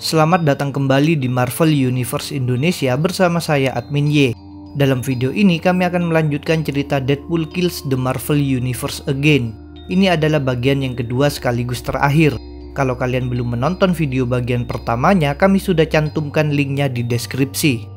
Selamat datang kembali di Marvel Universe Indonesia bersama saya Admin Y. Dalam video ini kami akan melanjutkan cerita Deadpool Kills the Marvel Universe Again. Ini adalah bagian yang kedua sekaligus terakhir. Kalau kalian belum menonton video bagian pertamanya, kami sudah cantumkan linknya di deskripsi.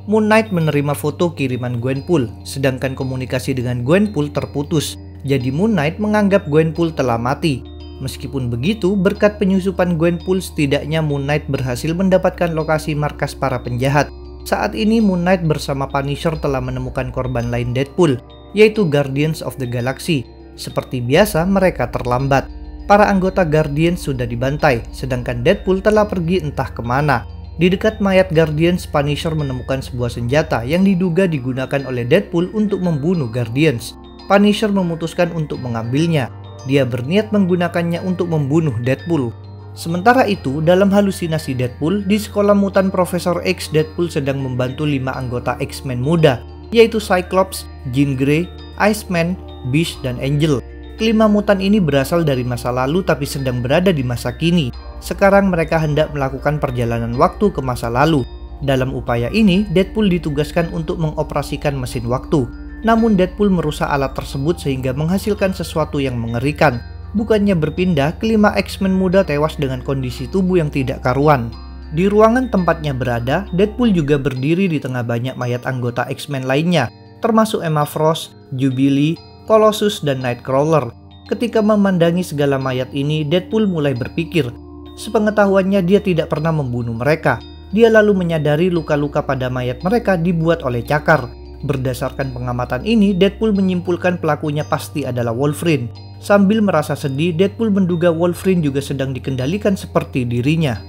Moon Knight menerima foto kiriman Gwenpool, sedangkan komunikasi dengan Gwenpool terputus. Jadi Moon Knight menganggap Gwenpool telah mati. Meskipun begitu, berkat penyusupan Gwenpool, setidaknya Moon Knight berhasil mendapatkan lokasi markas para penjahat. Saat ini Moon Knight bersama Punisher telah menemukan korban lain Deadpool, yaitu Guardians of the Galaxy. Seperti biasa, mereka terlambat. Para anggota Guardians sudah dibantai, sedangkan Deadpool telah pergi entah kemana. Di dekat mayat Guardians, Punisher menemukan sebuah senjata yang diduga digunakan oleh Deadpool untuk membunuh Guardians. Punisher memutuskan untuk mengambilnya. Dia berniat menggunakannya untuk membunuh Deadpool. Sementara itu, dalam halusinasi Deadpool, di sekolah mutan Profesor X, Deadpool sedang membantu 5 anggota X-Men muda, yaitu Cyclops, Jean Grey, Iceman, Beast, dan Angel. Kelima mutan ini berasal dari masa lalu tapi sedang berada di masa kini. Sekarang mereka hendak melakukan perjalanan waktu ke masa lalu. Dalam upaya ini, Deadpool ditugaskan untuk mengoperasikan mesin waktu. Namun Deadpool merusak alat tersebut sehingga menghasilkan sesuatu yang mengerikan. Bukannya berpindah, kelima X-Men muda tewas dengan kondisi tubuh yang tidak karuan. Di ruangan tempatnya berada, Deadpool juga berdiri di tengah banyak mayat anggota X-Men lainnya, termasuk Emma Frost, Jubilee, Colossus, dan Nightcrawler. Ketika memandangi segala mayat ini, Deadpool mulai berpikir. Sepengetahuannya, dia tidak pernah membunuh mereka. Dia lalu menyadari luka-luka pada mayat mereka dibuat oleh cakar. Berdasarkan pengamatan ini, Deadpool menyimpulkan pelakunya pasti adalah Wolverine. Sambil merasa sedih, Deadpool menduga Wolverine juga sedang dikendalikan seperti dirinya.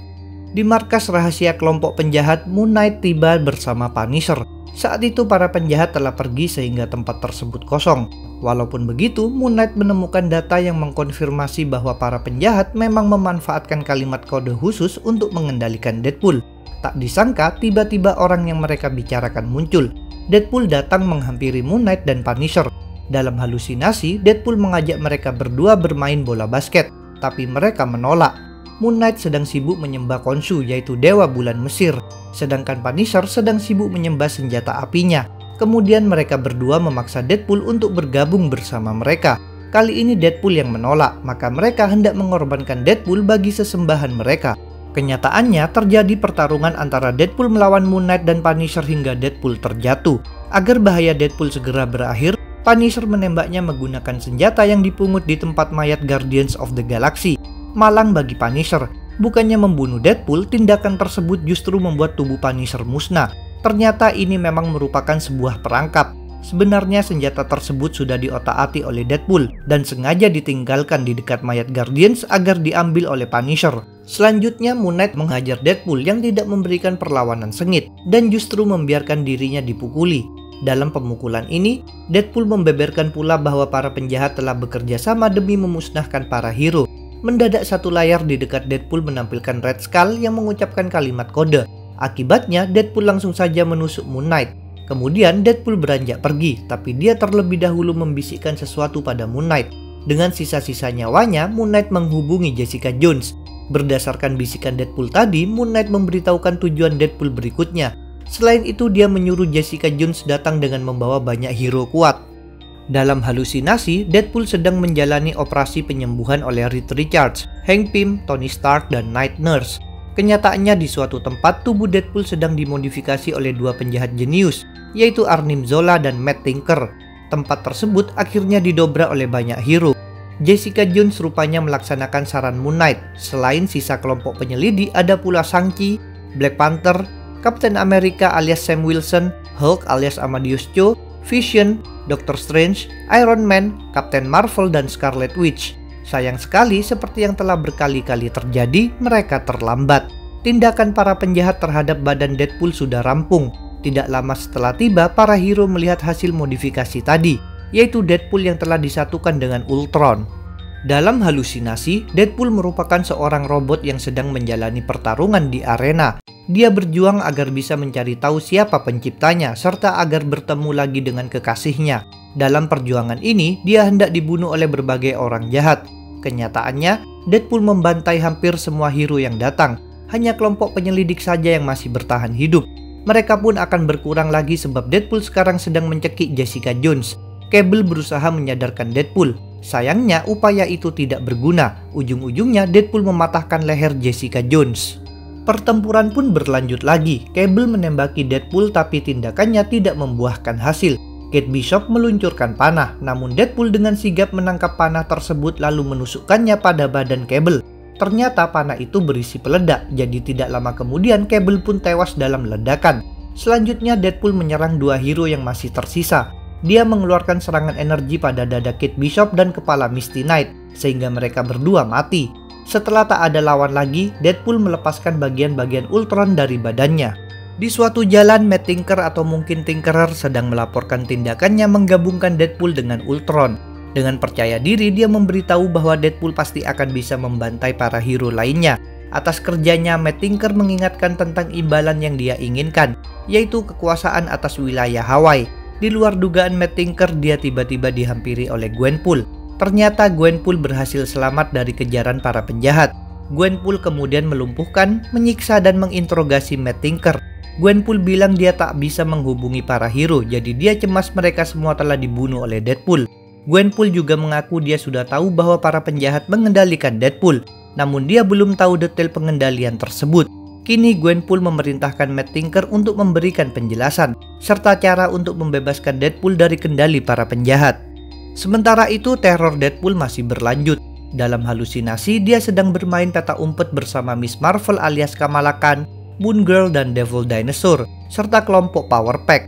Di markas rahasia kelompok penjahat, Moon Knight tiba bersama Punisher. Saat itu para penjahat telah pergi sehingga tempat tersebut kosong. Walaupun begitu, Moon Knight menemukan data yang mengkonfirmasi bahwa para penjahat memang memanfaatkan kalimat kode khusus untuk mengendalikan Deadpool. Tak disangka, tiba-tiba orang yang mereka bicarakan muncul. Deadpool datang menghampiri Moon Knight dan Punisher. Dalam halusinasi, Deadpool mengajak mereka berdua bermain bola basket, tapi mereka menolak. Moon Knight sedang sibuk menyembah Khonshu, yaitu dewa bulan Mesir, sedangkan Punisher sedang sibuk menyembah senjata apinya. Kemudian mereka berdua memaksa Deadpool untuk bergabung bersama mereka. Kali ini Deadpool yang menolak, maka mereka hendak mengorbankan Deadpool bagi sesembahan mereka. Kenyataannya terjadi pertarungan antara Deadpool melawan Moon Knight dan Punisher hingga Deadpool terjatuh. Agar bahaya Deadpool segera berakhir, Punisher menembaknya menggunakan senjata yang dipungut di tempat mayat Guardians of the Galaxy. Malang bagi Punisher, bukannya membunuh Deadpool, tindakan tersebut justru membuat tubuh Punisher musnah. Ternyata ini memang merupakan sebuah perangkap. Sebenarnya senjata tersebut sudah diotak-atik oleh Deadpool dan sengaja ditinggalkan di dekat mayat Guardians agar diambil oleh Punisher. Selanjutnya Moon Knight menghajar Deadpool yang tidak memberikan perlawanan sengit dan justru membiarkan dirinya dipukuli. Dalam pemukulan ini, Deadpool membeberkan pula bahwa para penjahat telah bekerja sama demi memusnahkan para hero. Mendadak satu layar di dekat Deadpool menampilkan Red Skull yang mengucapkan kalimat kode. Akibatnya Deadpool langsung saja menusuk Moon Knight. Kemudian Deadpool beranjak pergi, tapi dia terlebih dahulu membisikkan sesuatu pada Moon Knight. Dengan sisa-sisa nyawanya, Moon Knight menghubungi Jessica Jones. Berdasarkan bisikan Deadpool tadi, Moon Knight memberitahukan tujuan Deadpool berikutnya. Selain itu, dia menyuruh Jessica Jones datang dengan membawa banyak hero kuat. Dalam halusinasi, Deadpool sedang menjalani operasi penyembuhan oleh Reed Richards, Hank Pym, Tony Stark, dan Night Nurse. Kenyataannya di suatu tempat, tubuh Deadpool sedang dimodifikasi oleh dua penjahat jenius, yaitu Arnim Zola dan Matt Tinker. Tempat tersebut akhirnya didobrak oleh banyak hero. Jessica Jones rupanya melaksanakan saran Moon Knight. Selain sisa kelompok penyelidik, ada pula Shang-Chi, Black Panther, Captain America alias Sam Wilson, Hulk alias Amadeus Cho, Vision, Doctor Strange, Iron Man, Captain Marvel, dan Scarlet Witch. Sayang sekali, seperti yang telah berkali-kali terjadi, mereka terlambat. Tindakan para penjahat terhadap badan Deadpool sudah rampung. Tidak lama setelah tiba, para hero melihat hasil modifikasi tadi, yaitu Deadpool yang telah disatukan dengan Ultron. Dalam halusinasi, Deadpool merupakan seorang robot yang sedang menjalani pertarungan di arena. Dia berjuang agar bisa mencari tahu siapa penciptanya, serta agar bertemu lagi dengan kekasihnya. Dalam perjuangan ini, dia hendak dibunuh oleh berbagai orang jahat. Kenyataannya, Deadpool membantai hampir semua hero yang datang. hanya kelompok penyelidik saja yang masih bertahan hidup. Mereka pun akan berkurang lagi sebab Deadpool sekarang sedang mencekik Jessica Jones. Cable berusaha menyadarkan Deadpool. Sayangnya upaya itu tidak berguna. Ujung-ujungnya Deadpool mematahkan leher Jessica Jones. Pertempuran pun berlanjut lagi. Cable menembaki Deadpool tapi tindakannya tidak membuahkan hasil. Kate Bishop meluncurkan panah, namun Deadpool dengan sigap menangkap panah tersebut lalu menusukkannya pada badan Cable. Ternyata panah itu berisi peledak, jadi tidak lama kemudian Cable pun tewas dalam ledakan. Selanjutnya Deadpool menyerang dua hero yang masih tersisa. Dia mengeluarkan serangan energi pada dada Kate Bishop dan kepala Misty Knight, sehingga mereka berdua mati. Setelah tak ada lawan lagi, Deadpool melepaskan bagian-bagian Ultron dari badannya. Di suatu jalan, Matt Tinker atau mungkin Tinkerer sedang melaporkan tindakannya menggabungkan Deadpool dengan Ultron. Dengan percaya diri, dia memberitahu bahwa Deadpool pasti akan bisa membantai para hero lainnya. Atas kerjanya, Matt Tinker mengingatkan tentang imbalan yang dia inginkan, yaitu kekuasaan atas wilayah Hawaii. Di luar dugaan Matt Tinker, dia tiba-tiba dihampiri oleh Gwenpool. Ternyata Gwenpool berhasil selamat dari kejaran para penjahat. Gwenpool kemudian melumpuhkan, menyiksa dan menginterogasi Matt Tinker. Gwenpool bilang dia tak bisa menghubungi para hero, jadi dia cemas mereka semua telah dibunuh oleh Deadpool. Gwenpool juga mengaku dia sudah tahu bahwa para penjahat mengendalikan Deadpool, namun dia belum tahu detail pengendalian tersebut. Kini Gwenpool memerintahkan Matt Tinker untuk memberikan penjelasan, serta cara untuk membebaskan Deadpool dari kendali para penjahat. Sementara itu, teror Deadpool masih berlanjut. Dalam halusinasi, dia sedang bermain peta umpet bersama Miss Marvel alias Kamala Khan, Moon Girl dan Devil Dinosaur, serta kelompok Power Pack.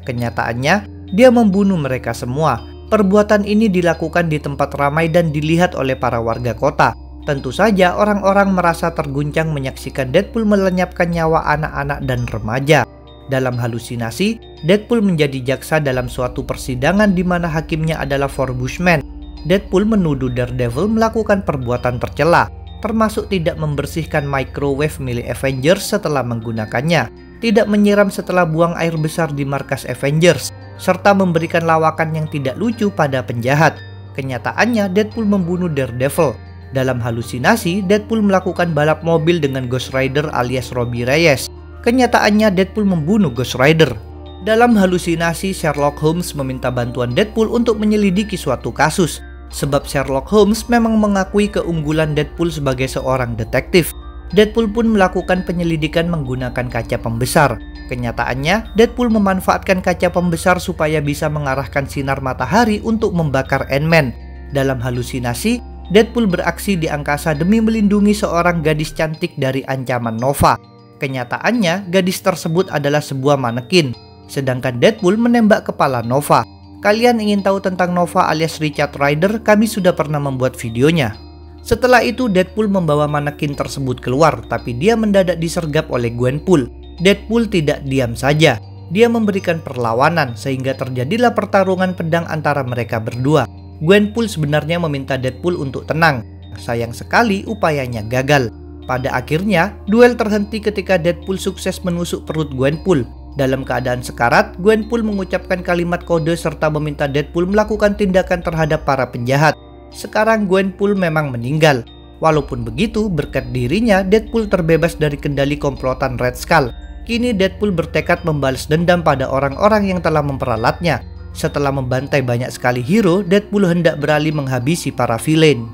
Kenyataannya, dia membunuh mereka semua. Perbuatan ini dilakukan di tempat ramai dan dilihat oleh para warga kota. Tentu saja orang-orang merasa terguncang menyaksikan Deadpool melenyapkan nyawa anak-anak dan remaja. Dalam halusinasi, Deadpool menjadi jaksa dalam suatu persidangan di mana hakimnya adalah Four Bushman. Deadpool menuduh Daredevil melakukan perbuatan tercela, termasuk tidak membersihkan microwave milik Avengers setelah menggunakannya, tidak menyiram setelah buang air besar di markas Avengers, serta memberikan lawakan yang tidak lucu pada penjahat. Kenyataannya, Deadpool membunuh Daredevil. Dalam halusinasi, Deadpool melakukan balap mobil dengan Ghost Rider alias Robbie Reyes. Kenyataannya, Deadpool membunuh Ghost Rider. Dalam halusinasi, Sherlock Holmes meminta bantuan Deadpool untuk menyelidiki suatu kasus. Sebab Sherlock Holmes memang mengakui keunggulan Deadpool sebagai seorang detektif. Deadpool pun melakukan penyelidikan menggunakan kaca pembesar. Kenyataannya, Deadpool memanfaatkan kaca pembesar supaya bisa mengarahkan sinar matahari untuk membakar Ant-Man. Dalam halusinasi, Deadpool beraksi di angkasa demi melindungi seorang gadis cantik dari ancaman Nova. Kenyataannya, gadis tersebut adalah sebuah manekin, sedangkan Deadpool menembak kepala Nova. Kalian ingin tahu tentang Nova alias Richard Rider? Kami sudah pernah membuat videonya. Setelah itu, Deadpool membawa manekin tersebut keluar, tapi dia mendadak disergap oleh Gwenpool. Deadpool tidak diam saja. Dia memberikan perlawanan, sehingga terjadilah pertarungan pedang antara mereka berdua. Gwenpool sebenarnya meminta Deadpool untuk tenang. Sayang sekali upayanya gagal. Pada akhirnya, duel terhenti ketika Deadpool sukses menusuk perut Gwenpool. Dalam keadaan sekarat, Gwenpool mengucapkan kalimat kode serta meminta Deadpool melakukan tindakan terhadap para penjahat. Sekarang Gwenpool memang meninggal. Walaupun begitu, berkat dirinya, Deadpool terbebas dari kendali komplotan Red Skull. Kini Deadpool bertekad membalas dendam pada orang-orang yang telah memperalatnya. Setelah membantai banyak sekali hero, Deadpool hendak beralih menghabisi para villain.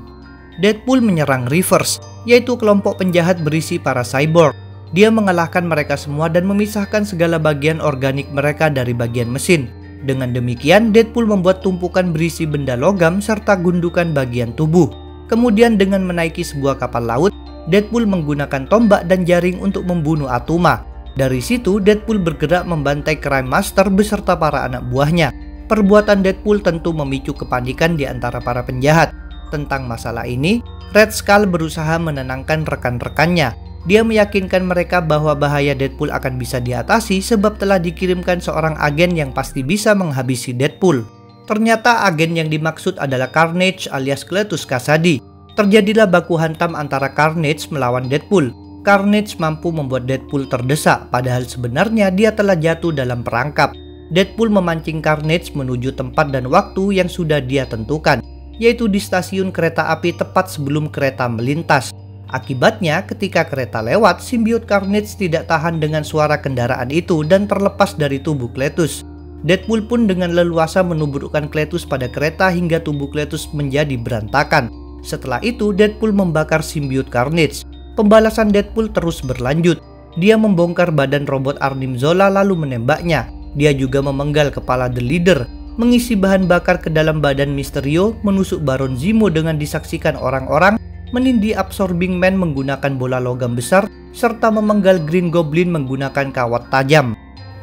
Deadpool menyerang Reavers, yaitu kelompok penjahat berisi para cyborg. Dia mengalahkan mereka semua dan memisahkan segala bagian organik mereka dari bagian mesin. Dengan demikian, Deadpool membuat tumpukan berisi benda logam serta gundukan bagian tubuh. Kemudian dengan menaiki sebuah kapal laut, Deadpool menggunakan tombak dan jaring untuk membunuh Atuma. Dari situ, Deadpool bergerak membantai Crime Master beserta para anak buahnya. Perbuatan Deadpool tentu memicu kepanikan di antara para penjahat. Tentang masalah ini, Red Skull berusaha menenangkan rekan-rekannya. Dia meyakinkan mereka bahwa bahaya Deadpool akan bisa diatasi sebab telah dikirimkan seorang agen yang pasti bisa menghabisi Deadpool. Ternyata agen yang dimaksud adalah Carnage alias Cletus Kasady. Terjadilah baku hantam antara Carnage melawan Deadpool. Carnage mampu membuat Deadpool terdesak, padahal sebenarnya dia telah jatuh dalam perangkap. Deadpool memancing Carnage menuju tempat dan waktu yang sudah dia tentukan, yaitu di stasiun kereta api tepat sebelum kereta melintas. Akibatnya, ketika kereta lewat, simbiot Carnage tidak tahan dengan suara kendaraan itu dan terlepas dari tubuh Cletus. Deadpool pun dengan leluasa menubrukkan Cletus pada kereta hingga tubuh Cletus menjadi berantakan. Setelah itu, Deadpool membakar simbiot Carnage. Pembalasan Deadpool terus berlanjut. Dia membongkar badan robot Arnim Zola lalu menembaknya. Dia juga memenggal kepala The Leader, mengisi bahan bakar ke dalam badan Mysterio, menusuk Baron Zemo dengan disaksikan orang-orang, menindih Absorbing Man menggunakan bola logam besar, serta memenggal Green Goblin menggunakan kawat tajam.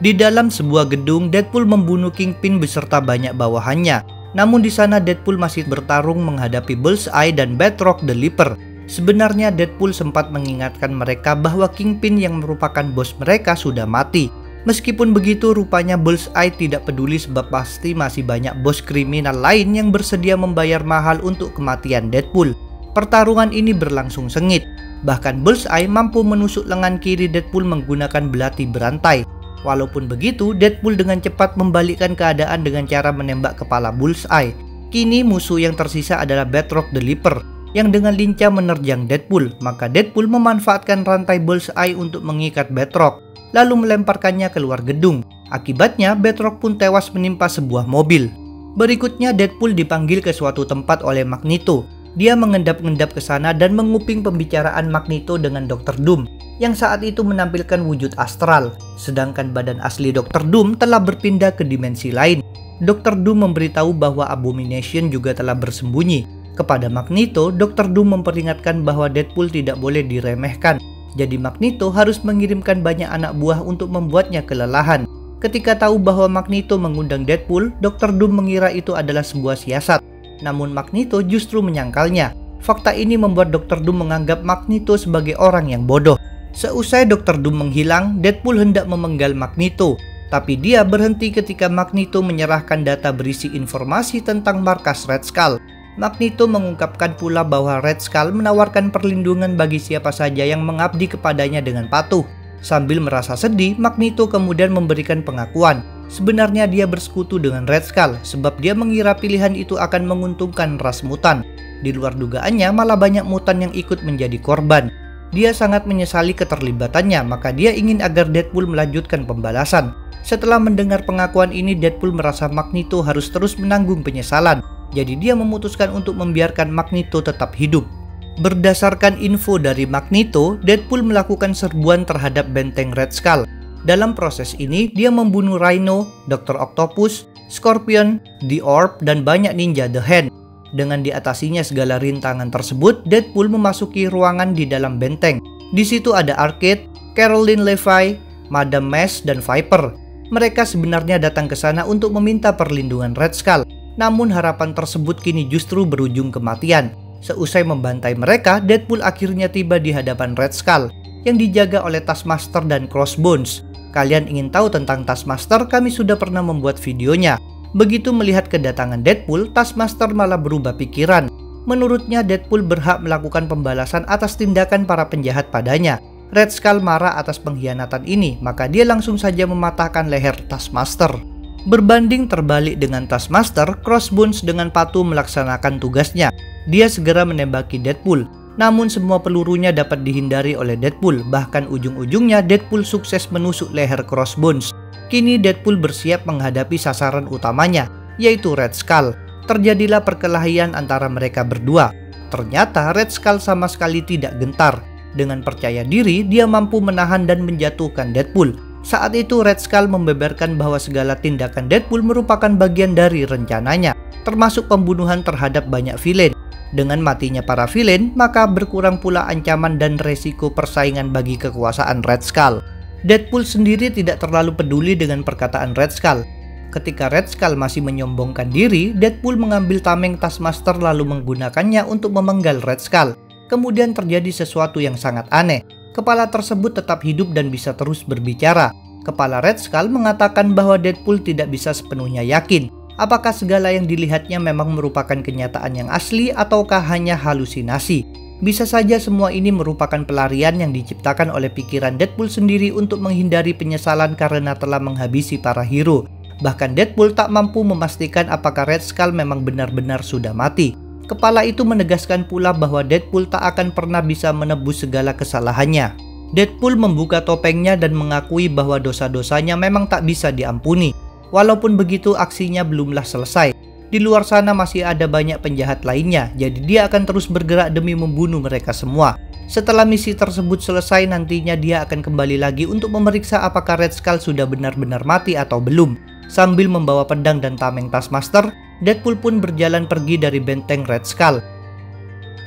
Di dalam sebuah gedung, Deadpool membunuh Kingpin beserta banyak bawahannya. Namun di sana Deadpool masih bertarung menghadapi Bullseye dan Batroc the Leaper. Sebenarnya Deadpool sempat mengingatkan mereka bahwa Kingpin yang merupakan bos mereka sudah mati. Meskipun begitu, rupanya Bullseye tidak peduli sebab pasti masih banyak bos kriminal lain yang bersedia membayar mahal untuk kematian Deadpool. Pertarungan ini berlangsung sengit. Bahkan Bullseye mampu menusuk lengan kiri Deadpool menggunakan belati berantai. Walaupun begitu, Deadpool dengan cepat membalikkan keadaan dengan cara menembak kepala Bullseye. Kini musuh yang tersisa adalah Batroc the Leaper yang dengan lincah menerjang Deadpool. Maka Deadpool memanfaatkan rantai Bullseye untuk mengikat Batroc, lalu melemparkannya keluar gedung. Akibatnya, Batroc pun tewas menimpa sebuah mobil. Berikutnya, Deadpool dipanggil ke suatu tempat oleh Magneto. Dia mengendap-endap ke sana dan menguping pembicaraan Magneto dengan Dr. Doom yang saat itu menampilkan wujud astral, sedangkan badan asli Dr. Doom telah berpindah ke dimensi lain. Dr. Doom memberitahu bahwa Abomination juga telah bersembunyi. Kepada Magneto, Dr. Doom memperingatkan bahwa Deadpool tidak boleh diremehkan. Jadi Magneto harus mengirimkan banyak anak buah untuk membuatnya kelelahan. Ketika tahu bahwa Magneto mengundang Deadpool, Dr. Doom mengira itu adalah sebuah siasat. Namun Magneto justru menyangkalnya. Fakta ini membuat Dr. Doom menganggap Magneto sebagai orang yang bodoh. Seusai Dr. Doom menghilang, Deadpool hendak memenggal Magneto. Tapi dia berhenti ketika Magneto menyerahkan data berisi informasi tentang markas Red Skull. Magneto mengungkapkan pula bahwa Red Skull menawarkan perlindungan bagi siapa saja yang mengabdi kepadanya dengan patuh. Sambil merasa sedih, Magneto kemudian memberikan pengakuan. Sebenarnya dia bersekutu dengan Red Skull sebab dia mengira pilihan itu akan menguntungkan ras mutan. Di luar dugaannya malah banyak mutan yang ikut menjadi korban. Dia sangat menyesali keterlibatannya, maka dia ingin agar Deadpool melanjutkan pembalasan. Setelah mendengar pengakuan ini, Deadpool merasa Magneto harus terus menanggung penyesalan. Jadi dia memutuskan untuk membiarkan Magneto tetap hidup. Berdasarkan info dari Magneto, Deadpool melakukan serbuan terhadap benteng Red Skull. Dalam proses ini, dia membunuh Rhino, Dr. Octopus, Scorpion, The Orb, dan banyak ninja The Hand. Dengan diatasinya segala rintangan tersebut, Deadpool memasuki ruangan di dalam benteng. Di situ ada Arcade, Caroline Levi, Madame Mesh, dan Viper. Mereka sebenarnya datang ke sana untuk meminta perlindungan Red Skull. Namun harapan tersebut kini justru berujung kematian. Seusai membantai mereka, Deadpool akhirnya tiba di hadapan Red Skull yang dijaga oleh Taskmaster dan Crossbones. Kalian ingin tahu tentang Taskmaster? Kami sudah pernah membuat videonya. Begitu melihat kedatangan Deadpool, Taskmaster malah berubah pikiran. Menurutnya Deadpool berhak melakukan pembalasan atas tindakan para penjahat padanya. Red Skull marah atas pengkhianatan ini, maka dia langsung saja mematahkan leher Taskmaster. Berbanding terbalik dengan Taskmaster, Crossbones dengan patuh melaksanakan tugasnya. Dia segera menembaki Deadpool. Namun semua pelurunya dapat dihindari oleh Deadpool. Bahkan ujung-ujungnya Deadpool sukses menusuk leher Crossbones. Kini Deadpool bersiap menghadapi sasaran utamanya, yaitu Red Skull. Terjadilah perkelahian antara mereka berdua. Ternyata Red Skull sama sekali tidak gentar. Dengan percaya diri, dia mampu menahan dan menjatuhkan Deadpool. Saat itu Red Skull membeberkan bahwa segala tindakan Deadpool merupakan bagian dari rencananya, termasuk pembunuhan terhadap banyak villain. Dengan matinya para villain, maka berkurang pula ancaman dan resiko persaingan bagi kekuasaan Red Skull. Deadpool sendiri tidak terlalu peduli dengan perkataan Red Skull. Ketika Red Skull masih menyombongkan diri, Deadpool mengambil tameng Taskmaster lalu menggunakannya untuk memenggal Red Skull. Kemudian terjadi sesuatu yang sangat aneh. Kepala tersebut tetap hidup dan bisa terus berbicara. Kepala Red Skull mengatakan bahwa Deadpool tidak bisa sepenuhnya yakin apakah segala yang dilihatnya memang merupakan kenyataan yang asli ataukah hanya halusinasi. Bisa saja semua ini merupakan pelarian yang diciptakan oleh pikiran Deadpool sendiri untuk menghindari penyesalan karena telah menghabisi para hero. Bahkan Deadpool tak mampu memastikan apakah Red Skull memang benar-benar sudah mati. Kepala itu menegaskan pula bahwa Deadpool tak akan pernah bisa menebus segala kesalahannya. Deadpool membuka topengnya dan mengakui bahwa dosa-dosanya memang tak bisa diampuni. Walaupun begitu, aksinya belumlah selesai. Di luar sana masih ada banyak penjahat lainnya, jadi dia akan terus bergerak demi membunuh mereka semua. Setelah misi tersebut selesai, nantinya dia akan kembali lagi untuk memeriksa apakah Red Skull sudah benar-benar mati atau belum. Sambil membawa pedang dan tameng Taskmaster, Deadpool pun berjalan pergi dari benteng Red Skull.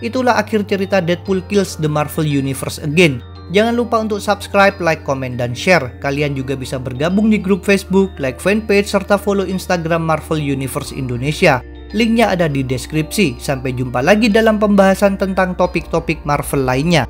Itulah akhir cerita Deadpool Kills the Marvel Universe Again. Jangan lupa untuk subscribe, like, komen, dan share. Kalian juga bisa bergabung di grup Facebook, like fanpage, serta follow Instagram Marvel Universe Indonesia. Linknya ada di deskripsi. Sampai jumpa lagi dalam pembahasan tentang topik-topik Marvel lainnya.